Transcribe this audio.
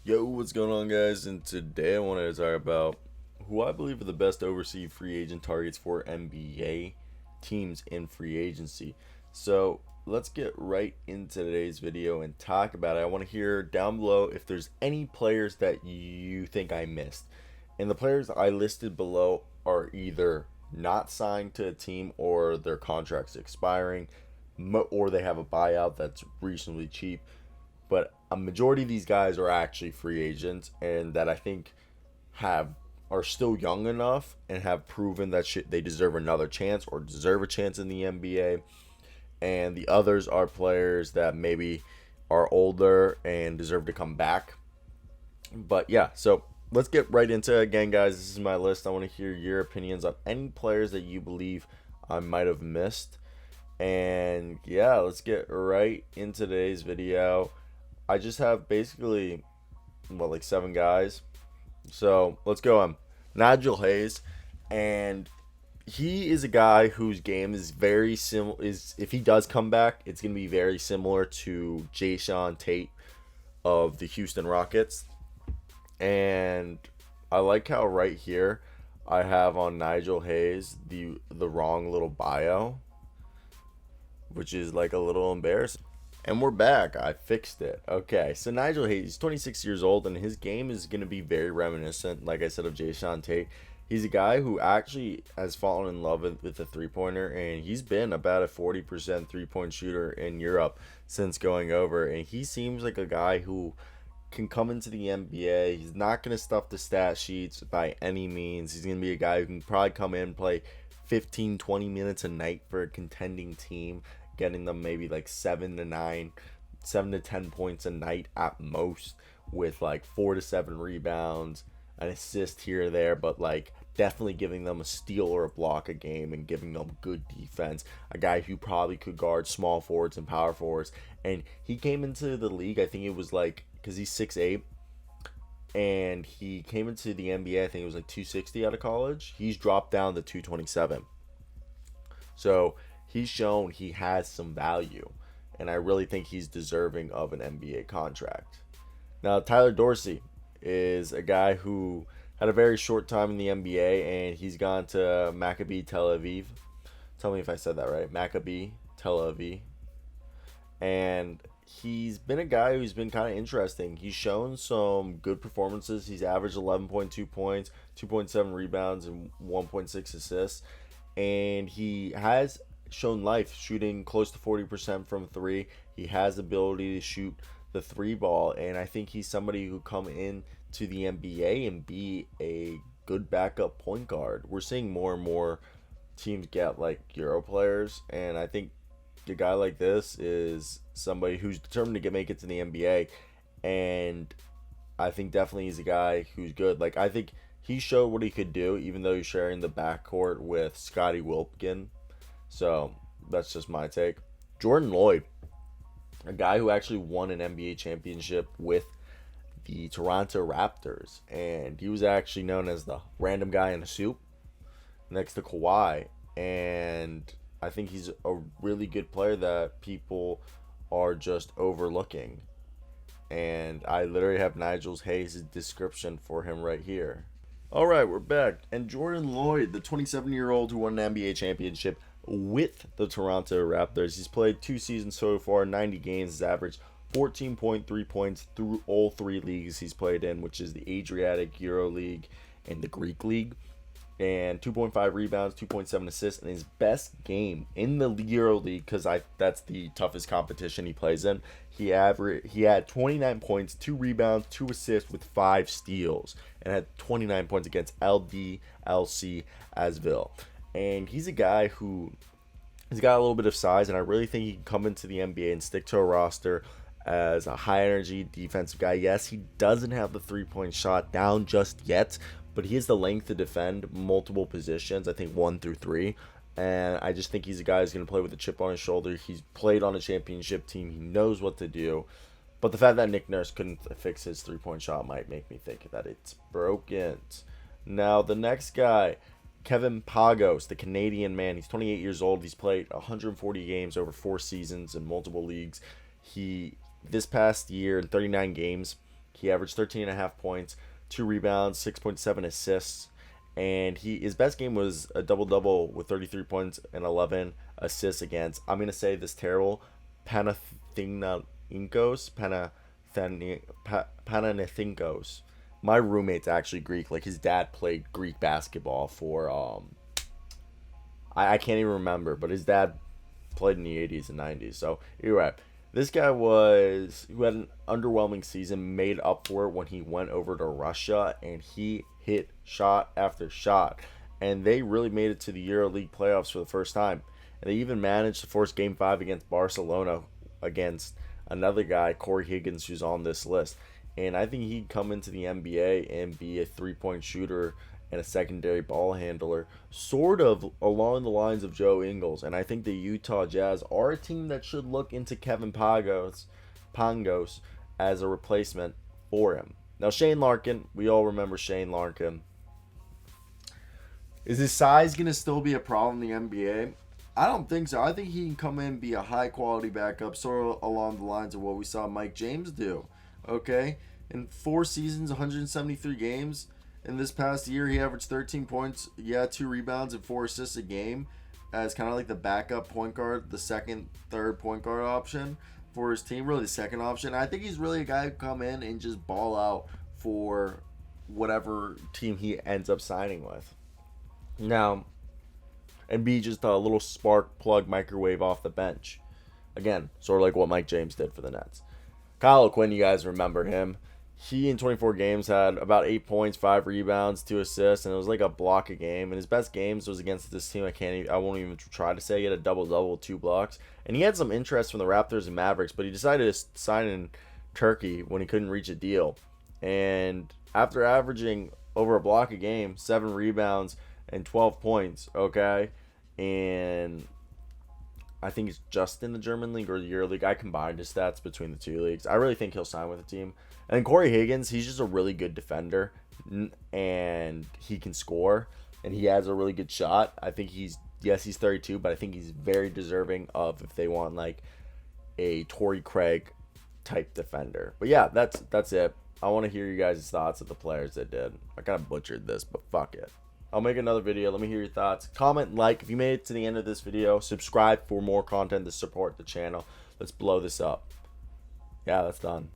Yo, what's going on, guys? And today I wanted to talk about who I believe are the best overseas free agent targets for NBA teams in free agency. So let's get right into today's video and talk about it. I want to hear down below if there's any players that you think I missed. And the players I listed below are either not signed to a team or their contract's expiring, or they have a buyout that's reasonably cheap, but a majority of these guys are actually free agents and that I think have are still young enough and have proven that they deserve another chance or deserve a chance in the NBA. And the others are players that maybe are older and deserve to come back. But yeah, so let's get right into it. Again, guys, this is my list. I want to hear your opinions on any players that you believe I might have missed. And yeah, let's get right into today's video. I just have basically, like 7 guys. So let's go on. Nigel Hayes, and he is a guy whose game is very similar. If he does come back, it's gonna be very similar to Jason Tate of the Houston Rockets. And I like how right here I have on Nigel Hayes the wrong little bio, which is like a little embarrassing. And we're back. I fixed it. Okay, so Nigel Hayes, he's 26 years old, and his game is going to be very reminiscent, like I said, of Jason Tate. He's a guy who actually has fallen in love with the three-pointer, and he's been about a 40% three-point shooter in Europe since going over. And he seems like a guy who can come into the NBA. He's not going to stuff the stat sheets by any means. He's going to be a guy who can probably come in and play 15, 20 minutes a night for a contending team, getting them maybe like 7 to 10 points a night at most, with like 4 to 7 rebounds, an assist here or there, but like definitely giving them a steal or a block a game and giving them good defense. A guy who probably could guard small forwards and power forwards. And he came into the league, I think it was like, because he's 6'8", and he came into the NBA, I think it was like 260 out of college. He's dropped down to 227. So he's shown he has some value, and I really think he's deserving of an NBA contract. Now, Tyler Dorsey is a guy who had a very short time in the NBA, and he's gone to Maccabi Tel Aviv. Tell me if I said that right. Maccabi Tel Aviv. And he's been a guy who's been kind of interesting. He's shown some good performances. He's averaged 11.2 points, 2.7 rebounds, and 1.6 assists. And he has shown life, shooting close to 40% from 3. He has the ability to shoot the 3 ball, and I think he's somebody who come in to the NBA and be a good backup point guard. We're seeing more and more teams get like Euro players, and I think a guy like this is somebody who's determined to make it to the NBA, and I think definitely he's a guy who's good. Like, I think he showed what he could do, even though he's sharing the backcourt with Scottie Wilkin. So that's just my take. Jordan Lloyd, a guy who actually won an NBA championship with the Toronto Raptors, and he was actually known as the random guy in a suit next to Kawhi. And I think he's a really good player that people are just overlooking. And I literally have Nigel Hayes' description for him right here. All right, we're back. And Jordan Lloyd, the 27-year-old who won an NBA championship with the Toronto Raptors. He's played 2 seasons so far, 90 games. He's averaged 14.3 points through all 3 leagues he's played in, which is the Adriatic, Euro League, and the Greek League. And 2.5 rebounds, 2.7 assists. And his best game in the Euro League, because that's the toughest competition he plays in, he had 29 points, 2 rebounds, 2 assists with 5 steals, and had 29 points against LDLC Asville. And he's a guy who has got a little bit of size, and I really think he can come into the NBA and stick to a roster as a high-energy defensive guy. Yes, he doesn't have the three-point shot down just yet, but he has the length to defend multiple positions, I think 1 through 3. And I just think he's a guy who's going to play with a chip on his shoulder. He's played on a championship team. He knows what to do. But the fact that Nick Nurse couldn't fix his three-point shot might make me think that it's broken. Now, the next guy, Kevin Pangos, the Canadian man. He's 28 years old. He's played 140 games over 4 seasons in multiple leagues. This past year, in 39 games, He averaged 13.5 points, 2 rebounds, 6.7 assists, and his best game was a double-double with 33 points and 11 assists against, I'm going to say this terrible, Panathinaikos. Panathinaikos. My roommate's actually Greek. Like, his dad played Greek basketball for, I can't even remember, but his dad played in the 80s and 90s. So, you're right. This guy who had an underwhelming season, made up for it when he went over to Russia, and he hit shot after shot. And they really made it to the EuroLeague playoffs for the first time. And they even managed to force Game 5 against Barcelona against another guy, Corey Higgins, who's on this list. And I think he'd come into the NBA and be a three-point shooter and a secondary ball handler, sort of along the lines of Joe Ingles. And I think the Utah Jazz are a team that should look into Kevin Pangos as a replacement for him. Now, Shane Larkin, we all remember Shane Larkin. Is his size going to still be a problem in the NBA? I don't think so. I think he can come in and be a high-quality backup, sort of along the lines of what we saw Mike James do. Okay? In 4 seasons, 173 games. In this past year, he averaged 13 points, 2 rebounds, and 4 assists a game as kind of like the backup point guard, the second, third point guard option for his team, really the second option. I think he's really a guy who come in and just ball out for whatever team he ends up signing with. Now, and be just a little spark plug microwave off the bench. Again, sort of like what Mike James did for the Nets. Kyle O'Quinn, you guys remember him. He, in 24 games, had about 8 points, 5 rebounds, 2 assists, and it was like a block a game. And his best games was against this team I won't even try to say. He had a double-double with 2 blocks. And he had some interest from the Raptors and Mavericks, but he decided to sign in Turkey when he couldn't reach a deal. And after averaging over a block a game, 7 rebounds, and 12 points, okay? And I think he's just in the German league or the EuroLeague. I combined his stats between the 2 leagues. I really think he'll sign with the team. And Corey Higgins, he's just a really good defender, and he can score, and he has a really good shot. I think he's 32, but I think he's very deserving of, if they want like a Torrey Craig type defender. But yeah, that's it. I want to hear you guys' thoughts of the players that did. I kind of butchered this, but fuck it. I'll make another video. Let me hear your thoughts. Comment, like if you made it to the end of this video. Subscribe for more content to support the channel. Let's blow this up. Yeah, that's done.